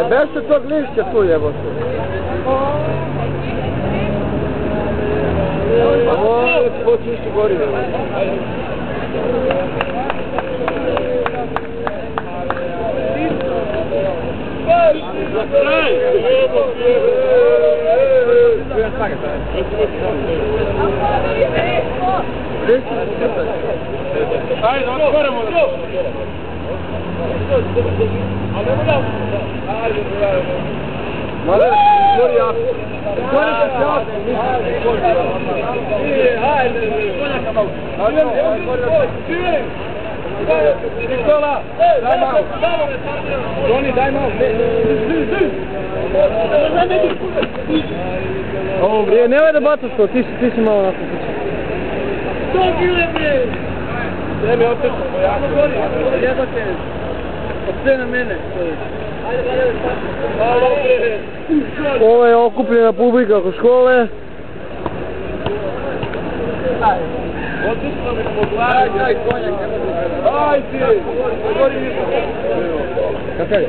Bez se tog lišća tu jebote. Ovo je počnišće gori. Ajde, otvorimo da. Male, gori jak. Gori se jak. Nikola, daj malo. Johnny, daj malo. Ovo vrije, nemoj da bacaš to, ti si malo nakon kuće. To bile bre! Ne mi otišao, jako. Jebate, sve na mene. Ovo je okupljena publika oko škole. Otišlo mi pogledaj, daj konjak, ne mogu. Aj ti! Gori nisam. Kakav je?